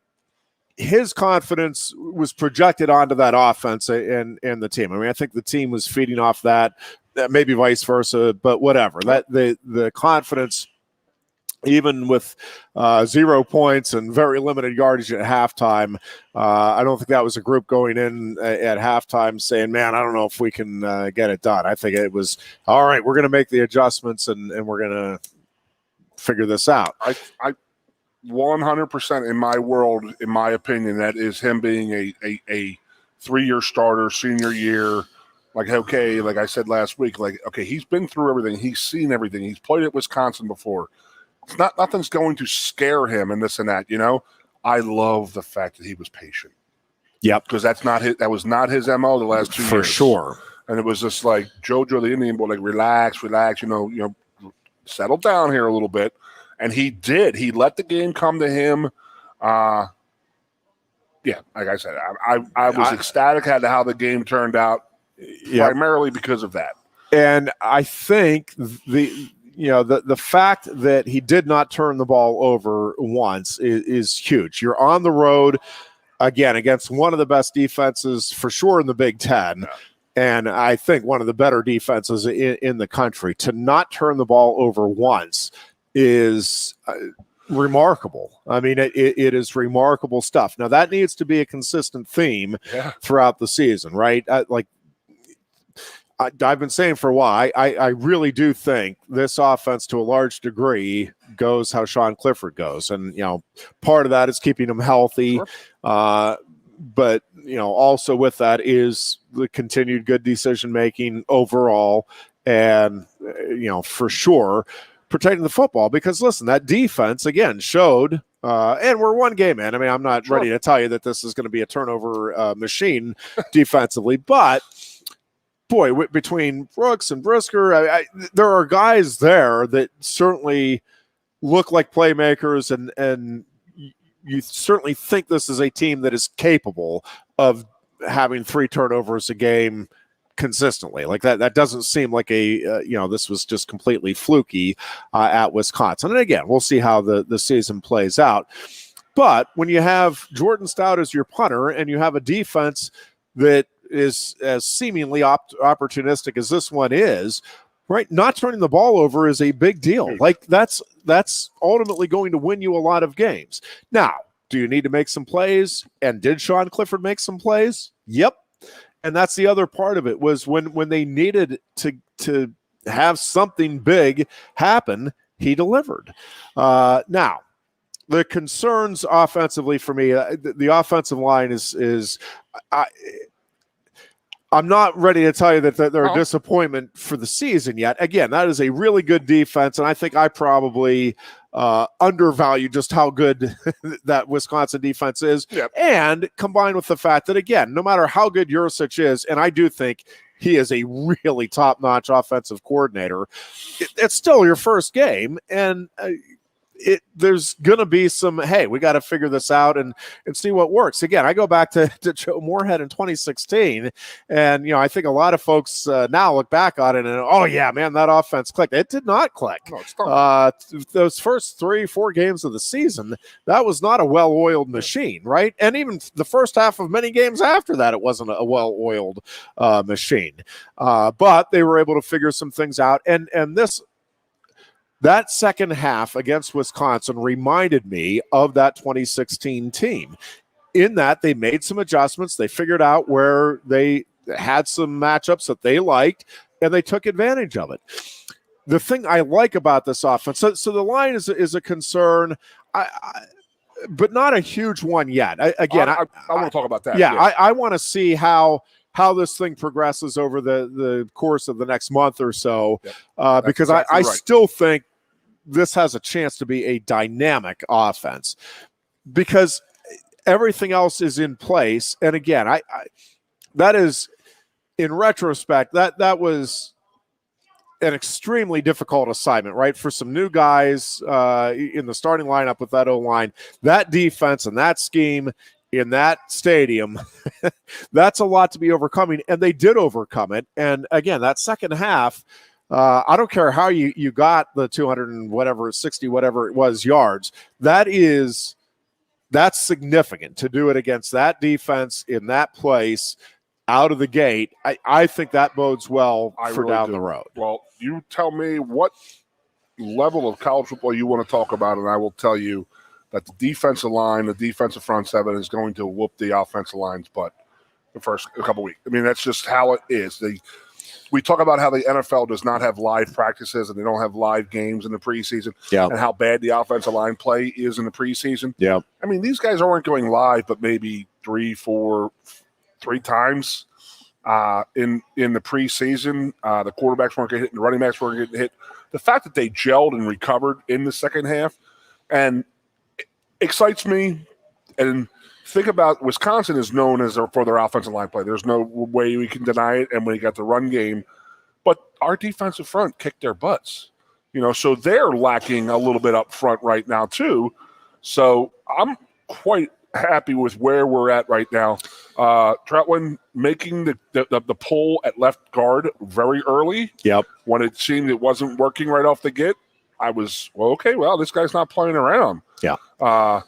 [SPEAKER 1] his confidence was projected onto that offense and the team. I mean, I think the team was feeding off that, maybe vice versa, but whatever. That the confidence, even with 0 points and very limited yardage at halftime, I don't think that was a group going in at halftime saying, man, I don't know if we can get it done. I think it was, all right, we're going to make the adjustments and we're going to figure this out.
[SPEAKER 2] I 100% in my world, in my opinion, that is him being a 3-year starter, senior year. Okay, like I said last week, okay, he's been through everything. He's seen everything. He's played at Wisconsin before. It's nothing's going to scare him and this and that, I love the fact that he was patient.
[SPEAKER 1] Yep.
[SPEAKER 2] Because that was not his MO the last 2 years.
[SPEAKER 1] For sure.
[SPEAKER 2] And it was just like JoJo the Indian boy, relax, settle down here a little bit. And he did. He let the game come to him. Like I said, I was ecstatic at how the game turned out, primarily because of that.
[SPEAKER 1] And I think the fact that he did not turn the ball over once is huge. You're on the road, again, against one of the best defenses for sure in the Big Ten. Yeah. And I think one of the better defenses in the country. To not turn the ball over once is remarkable. I mean, it is remarkable stuff. Now, that needs to be a consistent theme throughout the season, right? I've been saying for a while, I really do think this offense to a large degree goes how Sean Clifford goes. And, part of that is keeping him healthy. Sure. But, also with that is the continued good decision-making overall. And, for sure, protecting the football, because listen, that defense again showed, and we're one game in. I mean, I'm not ready to tell you that this is going to be a turnover machine defensively, but boy, between Brooks and Brisker, there are guys there that certainly look like playmakers, and you certainly think this is a team that is capable of having 3 turnovers a game consistently. Like that doesn't seem like this was just completely fluky at Wisconsin. And again, we'll see how the season plays out. But when you have Jordan Stout as your punter and you have a defense that is as seemingly opportunistic as this one is, right, not turning the ball over is a big deal. Like that's ultimately going to win you a lot of games. Now, do you need to make some plays? And did Sean Clifford make some plays? Yep. And that's the other part of it, was when they needed to have something big happen, he delivered. Now, the concerns offensively for me, the offensive line is I'm not ready to tell you that they're a disappointment for the season yet. Again, that is a really good defense, and I think I probably undervalue just how good that Wisconsin defense is. Yep. And combined with the fact that, again, no matter how good Yurcich is, and I do think he is a really top-notch offensive coordinator, it's still your first game, and there's going to be some, hey, we got to figure this out and see what works. Again, I go back to Joe Moorhead in 2016, and, I think a lot of folks now look back on it and, oh, yeah, man, that offense clicked. It did not click. No, those first 3-4 games of the season, that was not a well-oiled machine, right? And even the first half of many games after that, it wasn't a well-oiled machine. But they were able to figure some things out, and that second half against Wisconsin reminded me of that 2016 team, in that they made some adjustments. They figured out where they had some matchups that they liked, and they took advantage of it. The thing I like about this offense, so the line is a concern, but not a huge one yet. I
[SPEAKER 2] want to talk about that.
[SPEAKER 1] Yeah, I want to see how this thing progresses over the course of the next month or so, because exactly I still think this has a chance to be a dynamic offense, because everything else is in place. And again, I that is, in retrospect, that was an extremely difficult assignment, right? For some new guys in the starting lineup with that O-line, that defense and that scheme in that stadium, that's a lot to be overcoming, and they did overcome it. And again, that second half, I don't care how you got the 200 and whatever, 60, whatever it was, yards. That's significant to do it against that defense in that place out of the gate. I think that bodes well for really down the road.
[SPEAKER 2] Well, you tell me what level of college football you want to talk about, and I will tell you that the defensive line, the defensive front seven, is going to whoop the offensive line's butt the first couple weeks. I mean, that's just how it is. We talk about how the NFL does not have live practices and they don't have live games in the preseason, and how bad the offensive line play is in the preseason.
[SPEAKER 1] Yeah.
[SPEAKER 2] I mean, these guys aren't going live, but maybe three times in the preseason. The quarterbacks weren't getting hit and the running backs weren't getting hit. The fact that they gelled and recovered in the second half and excites me. And think about, Wisconsin is known for their offensive line play. There's no way we can deny it. And when you got the run game, but our defensive front kicked their butts, so they're lacking a little bit up front right now too. So I'm quite happy with where we're at right now. Troutwin making the pull at left guard very early.
[SPEAKER 1] Yep.
[SPEAKER 2] When it seemed it wasn't working right off the get, I was, this guy's not playing around.
[SPEAKER 1] Yeah.
[SPEAKER 2] I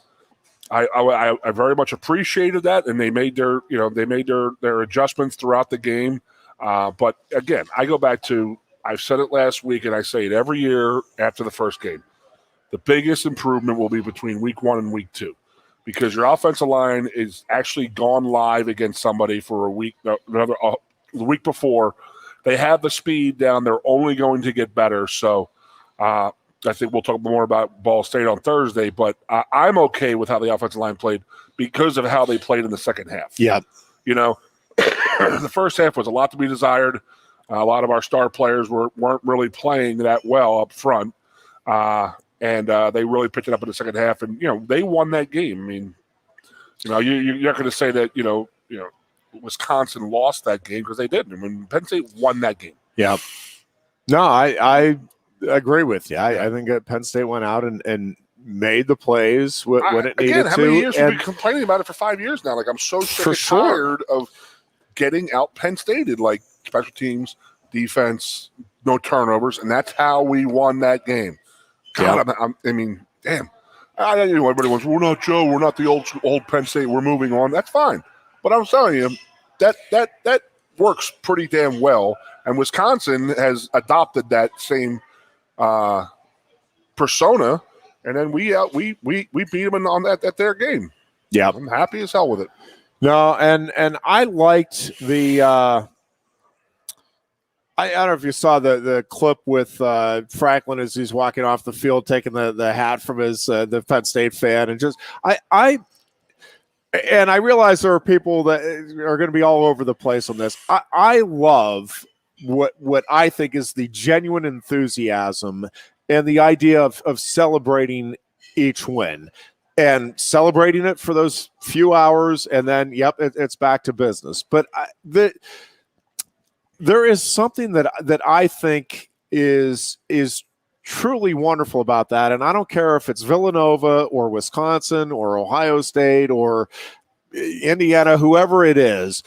[SPEAKER 2] very much appreciated that, and they made their adjustments throughout the game. But again, I go back to, I've said it last week, and I say it every year after the first game. The biggest improvement will be between week 1 and week 2, because your offensive line is actually gone live against somebody for a week. The week before, they have the speed down. They're only going to get better. So. I think we'll talk more about Ball State on Thursday, but I'm okay with how the offensive line played because of how they played in the second half.
[SPEAKER 1] Yeah.
[SPEAKER 2] The first half was a lot to be desired. A lot of our star players weren't really playing that well up front, and they really picked it up in the second half, and, they won that game. I mean, you're not going to say that, Wisconsin lost that game, because they didn't. I mean, Penn State won that game.
[SPEAKER 1] Yeah. No, I agree with you. I think that Penn State went out and made the plays when it needed to.
[SPEAKER 2] How many years have we been complaining about it for 5 years now? Like, I'm so sick and tired of getting out Penn Stated, like special teams, defense, no turnovers, and that's how we won that game. God, I mean, damn. I know everybody wants, we're not Joe, we're not the old Penn State, we're moving on. That's fine. But I'm telling you, that works pretty damn well. And Wisconsin has adopted that same persona, and then we beat them on at their game.
[SPEAKER 1] Yeah,
[SPEAKER 2] I'm happy as hell with it.
[SPEAKER 1] No, and I liked the. I don't know if you saw the clip with Franklin as he's walking off the field, taking the hat from his the Penn State fan, and just I realize there are people that are going to be all over the place on this. I love what I think is the genuine enthusiasm and the idea of celebrating each win and celebrating it for those few hours, and then it's back to business. But there is something that I think is truly wonderful about that, and I don't care if it's Villanova or Wisconsin or Ohio State or Indiana, whoever it is.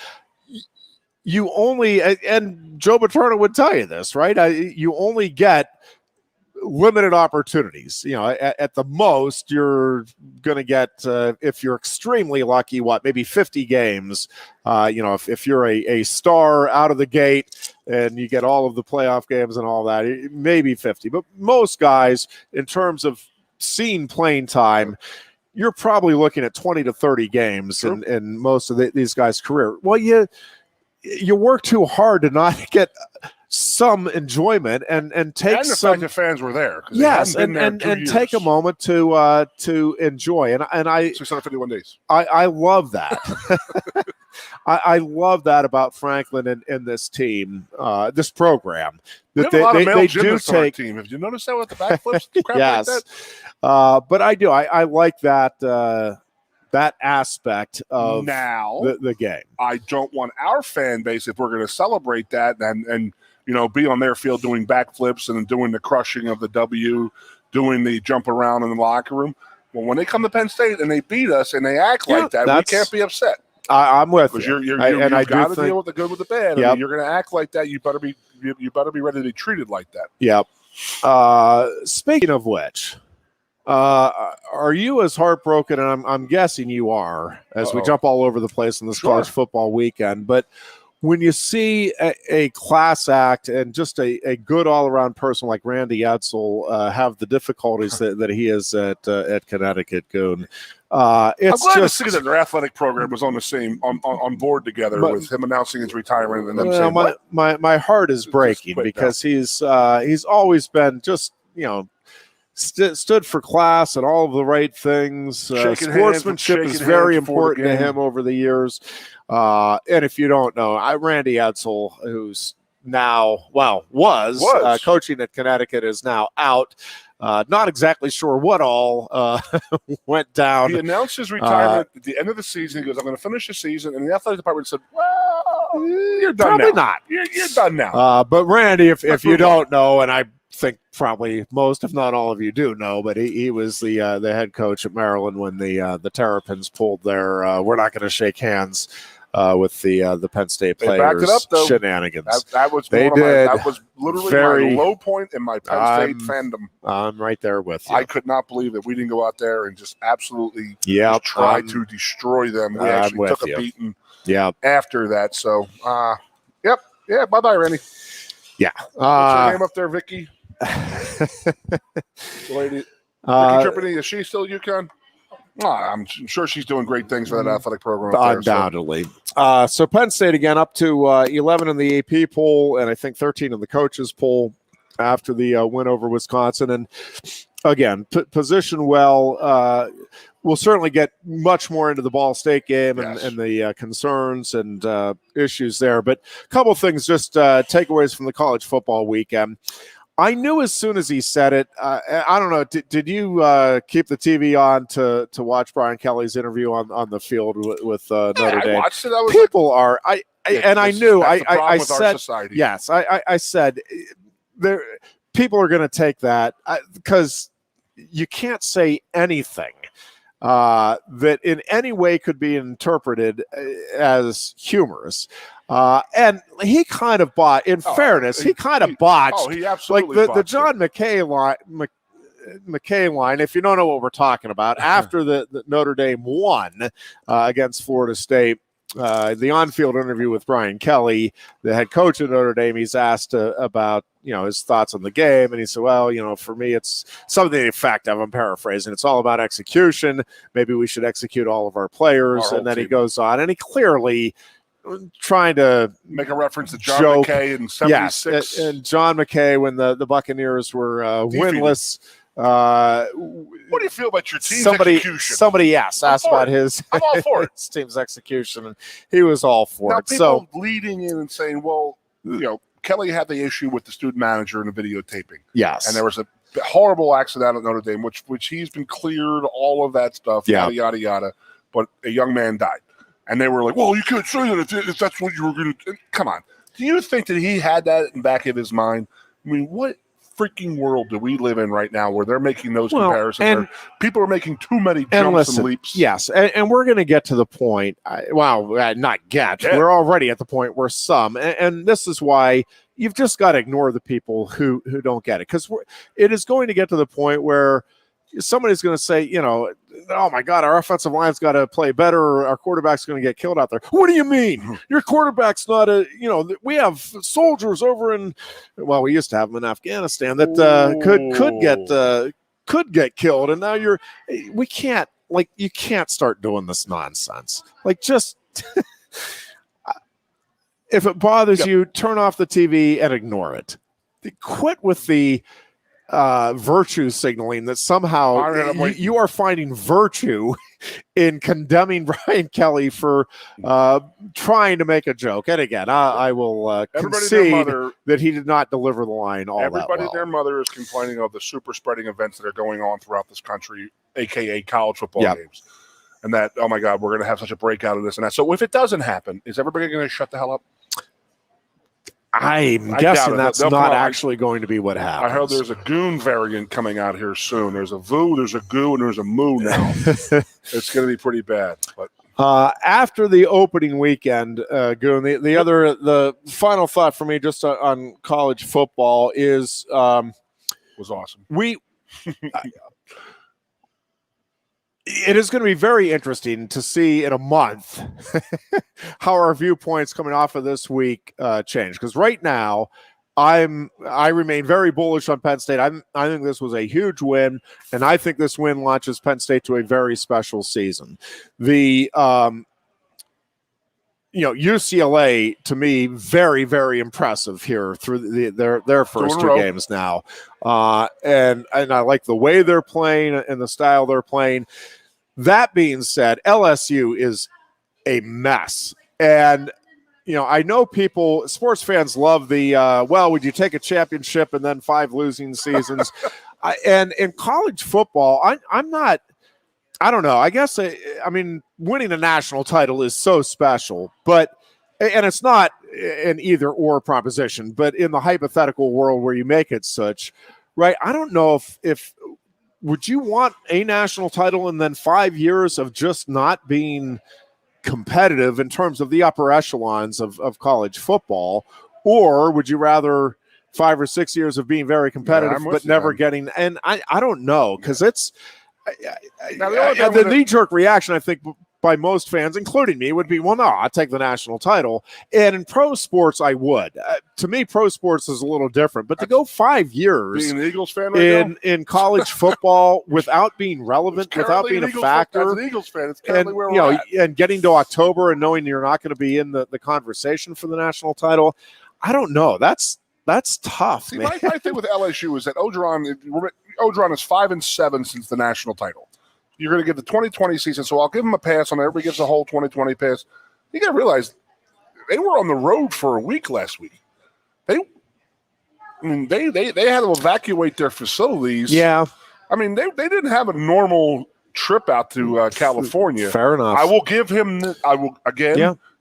[SPEAKER 1] You only, and Joe Paterno would tell you this, right? You only get limited opportunities. At the most, you're going to get, if you're extremely lucky, maybe 50 games. If you're a star out of the gate and you get all of the playoff games and all that, maybe 50. But most guys, in terms of seeing playing time, you're probably looking at 20 to 30 games in most of these guys' career. Well, you work too hard to not get some enjoyment and take
[SPEAKER 2] and the
[SPEAKER 1] some.
[SPEAKER 2] fact that fans were there.
[SPEAKER 1] Yes, and take a moment to enjoy. And I
[SPEAKER 2] 651 days.
[SPEAKER 1] I love that. I love that about Franklin and this team, this program.
[SPEAKER 2] That they do take. Team. Have you noticed that with the backflips?
[SPEAKER 1] Yes,
[SPEAKER 2] like that?
[SPEAKER 1] But I do. I like that. That aspect of
[SPEAKER 2] now
[SPEAKER 1] the game.
[SPEAKER 2] I don't want our fan base, if we're going to celebrate that and be on their field doing backflips and doing the crushing of the W, doing the jump around in the locker room. Well, when they come to Penn State and they beat us and they act like that, we can't be upset.
[SPEAKER 1] I'm with you.
[SPEAKER 2] You've got to deal with the good with the bad. I mean, you're going to act like that. You better be ready to be treated like that.
[SPEAKER 1] Yep. Speaking of which. Are you as heartbroken, and I'm guessing you are, as we jump all over the place in this college football weekend, but when you see a class act and just a good all-around person like Randy Edsall have the difficulties that he is at Connecticut, Goon, it's
[SPEAKER 2] I'm glad
[SPEAKER 1] just
[SPEAKER 2] to see that their athletic program was on the same on board together with him announcing his retirement and them saying,
[SPEAKER 1] my heart is breaking because he's always been just stood for class and all of the right things. Sportsmanship is very important to him over the years. And if you don't know, Randy Edsall, who's now, was coaching at Connecticut, is now out. Not exactly sure what all went down.
[SPEAKER 2] He announced his retirement at the end of the season. He goes, I'm going to finish the season. And the athletic department said, well, you're done
[SPEAKER 1] probably
[SPEAKER 2] now.
[SPEAKER 1] Not.
[SPEAKER 2] You're done now.
[SPEAKER 1] But Randy, if you don't know, and I think probably most, if not all of you do know, but he was the head coach at Maryland when the Terrapins pulled their we're not going to shake hands with the Penn State players.
[SPEAKER 2] They backed it up, though.
[SPEAKER 1] Shenanigans.
[SPEAKER 2] That was literally my low point in my Penn State fandom.
[SPEAKER 1] I'm right there with you.
[SPEAKER 2] I could not believe that we didn't go out there and just absolutely try to destroy them. We actually took a beating after that. So, bye-bye, Randy.
[SPEAKER 1] Yeah.
[SPEAKER 2] What's her name up there, Vicky? Lady, Vicky Tripany, is she still at UConn? I'm sure she's doing great things for that athletic program.
[SPEAKER 1] Undoubtedly. So Penn State again up to 11 in the AP poll, and I think 13 in the coaches poll after the win over Wisconsin. And again, position well. We'll certainly get much more into the Ball State game and the concerns and issues there. But a couple things, just takeaways from the college football weekend. I knew as soon as he said it. I don't know. Did you keep the TV on to watch Brian Kelly's interview on the field with Notre Dame?
[SPEAKER 2] I watched it.
[SPEAKER 1] People are. I knew. I said yes. I said there. People are going to take that because you can't say anything that in any way could be interpreted as humorous. And he kind of botched. In fairness, he kind of botched.
[SPEAKER 2] Oh, he absolutely
[SPEAKER 1] like
[SPEAKER 2] botched
[SPEAKER 1] the John McKay line. If you don't know what we're talking about, after the Notre Dame won against Florida State. The on-field interview with Brian Kelly, the head coach of Notre Dame, he's asked about his thoughts on the game, and he said, well, for me, it's something to the effect of, I'm paraphrasing, it's all about execution. Maybe we should execute all of our players. And then he goes on, and he clearly trying to
[SPEAKER 2] make a reference to John
[SPEAKER 1] joke.
[SPEAKER 2] McKay in 76.
[SPEAKER 1] Yes, and John McKay when the Buccaneers were winless.
[SPEAKER 2] What do you feel about your team's execution?
[SPEAKER 1] Somebody asked about his team's execution, and he was all for it.
[SPEAKER 2] People leading in and saying, well, Kelly had the issue with the student manager and the videotaping.
[SPEAKER 1] Yes.
[SPEAKER 2] And there was a horrible accident at Notre Dame, which he's been cleared, all of that stuff, yada, yada, yada. But a young man died. And they were like, well, you can't say that if that's what you were going to do. Come on. Do you think that he had that in the back of his mind? I mean, what freaking world do we live in right now where they're making those comparisons? And people are making too many jumps and leaps.
[SPEAKER 1] Yes, and we're going to get to the point. Not get. Yeah. We're already at the point where some, and this is why you've just got to ignore the people who don't get it, because it is going to get to the point where somebody's going to say, oh my God, our offensive line's got to play better, or our quarterback's going to get killed out there. What do you mean? Your quarterback's not we have soldiers over in, we used to have them in Afghanistan that could get killed, and now you can't start doing this nonsense. Just if it bothers you, turn off the TV and ignore it. Quit with the virtue signaling that somehow you are finding virtue in condemning Brian Kelly for trying to make a joke. And again, I will concede that he did not deliver the line all that well.
[SPEAKER 2] Everybody and their mother is complaining of the super spreading events that are going on throughout this country, a.k.a. college football games. And that, oh my God, we're going to have such a breakout of this and that. So if it doesn't happen, is everybody going to shut the hell up?
[SPEAKER 1] I'm guessing that's not actually going to be what happens.
[SPEAKER 2] I heard there's a Goon variant coming out here soon. There's a Voo, there's a Goo, and there's a Moo now. It's going to be pretty bad. But
[SPEAKER 1] after the opening weekend, Goon, the final thought for me just on college football is
[SPEAKER 2] was awesome.
[SPEAKER 1] It is going to be very interesting to see in a month how our viewpoints coming off of this week change. Because right now, I remain very bullish on Penn State. I think this was a huge win, and I think this win launches Penn State to a very special season. The UCLA, to me, very, very impressive here through their first two games now. And I like the way they're playing and the style they're playing. That being said, LSU is a mess. And, I know sports fans love the, would you take a championship and then 5 losing seasons? And in college football, I'm not – I don't know. I guess, winning a national title is so special, and it's not an either or proposition, but in the hypothetical world where you make it such, right? I don't know if would you want a national title and then 5 years of just not being competitive in terms of the upper echelons of college football, or would you rather 5 or 6 years of being very competitive but never getting, and I don't know, because it's, the knee-jerk reaction, I think, by most fans, including me, would be, well, no, I'll take the national title. And in pro sports, I would. To me, pro sports is a little different. But to go 5 years
[SPEAKER 2] being an Eagles fan
[SPEAKER 1] in college football without being relevant, without being a factor,
[SPEAKER 2] as an Eagles fan, it's currently
[SPEAKER 1] and,
[SPEAKER 2] where we're at.
[SPEAKER 1] And getting to October and knowing you're not going to be in the conversation for the national title, I don't know. That's tough.
[SPEAKER 2] See,
[SPEAKER 1] man.
[SPEAKER 2] my thing with LSU is that Orgeron is 5-7 since the national title. You're going to get the 2020 season, so I'll give them a pass on that. Everybody gets a whole 2020 pass. You got to realize they were on the road for a week last week. They had to evacuate their facilities.
[SPEAKER 1] Yeah.
[SPEAKER 2] They didn't have a normal trip out to California.
[SPEAKER 1] Fair enough.
[SPEAKER 2] I will give him.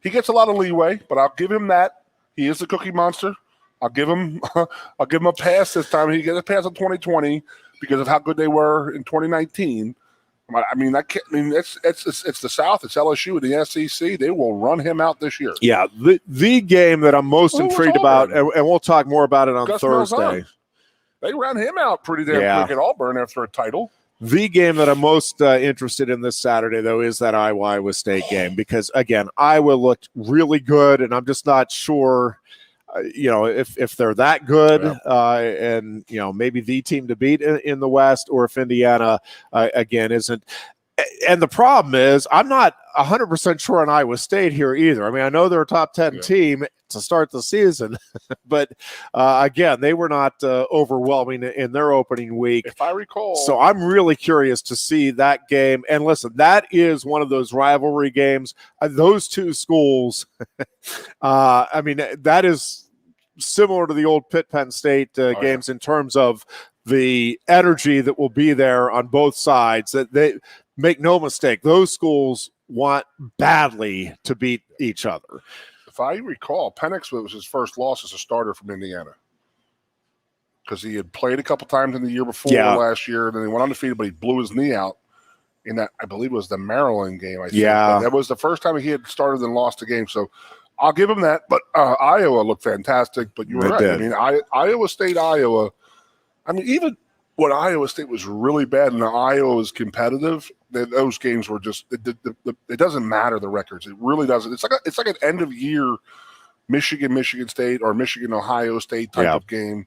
[SPEAKER 2] He gets a lot of leeway, but I'll give him that. He is the Cookie Monster. I'll give him a pass this time. He gets a pass in 2020 because of how good they were in 2019. I mean, it's the South. It's LSU and the SEC. They will run him out this year.
[SPEAKER 1] Yeah, the game that I'm most intrigued about, and we'll talk more about it on
[SPEAKER 2] Gus
[SPEAKER 1] Thursday.
[SPEAKER 2] Malzahn. They ran him out pretty damn quick at Auburn after a title.
[SPEAKER 1] The game that I'm most interested in this Saturday, though, is that Iowa State game because, again, Iowa looked really good, and I'm just not sure, if they're that good and, maybe the team to beat in the West or if Indiana, again, isn't. And the problem is I'm not 100% sure on Iowa State here either. I mean, I know they're a top 10 team to start the season, but again, they were not overwhelming in their opening week.
[SPEAKER 2] If I recall.
[SPEAKER 1] So I'm really curious to see that game. And listen, that is one of those rivalry games. Those two schools, I mean, that is similar to the old Penn State games in terms of the energy that will be there on both sides. That they make no mistake, those schools want badly to beat each other.
[SPEAKER 2] If I recall, Penix was his first loss as a starter from Indiana because he had played a couple times in the year before last year. Then he went undefeated, but he blew his knee out in that, I believe it was the Maryland game. I think. But that was the first time he had started and lost a game. So I'll give him that. But Iowa looked fantastic. But you were right. I mean, Iowa State, Iowa. I mean, even when Iowa State was really bad and Iowa was competitive, those games were just it doesn't matter the records. It really doesn't. It's like an end of year Michigan State or Michigan Ohio State type of game.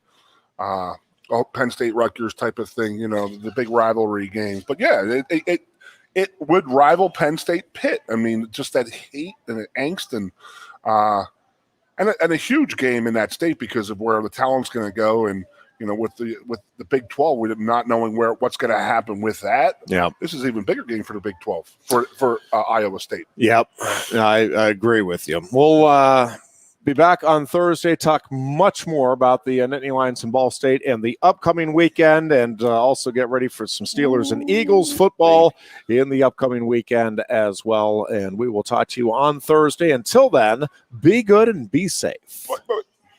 [SPEAKER 2] Penn State Rutgers type of thing. The big rivalry games. But yeah, it would rival Penn State Pitt. I mean, just that hate and angst and a huge game in that state because of where the talent's going to go and. With the Big 12, we're not knowing what's going to happen with that.
[SPEAKER 1] Yeah,
[SPEAKER 2] this is an even bigger game for the Big 12 for Iowa State.
[SPEAKER 1] Yep, I agree with you. We'll be back on Thursday, talk much more about the Nittany Lions and Ball State and the upcoming weekend, and also get ready for some Steelers and Eagles football in the upcoming weekend as well. And we will talk to you on Thursday. Until then, be good and be safe.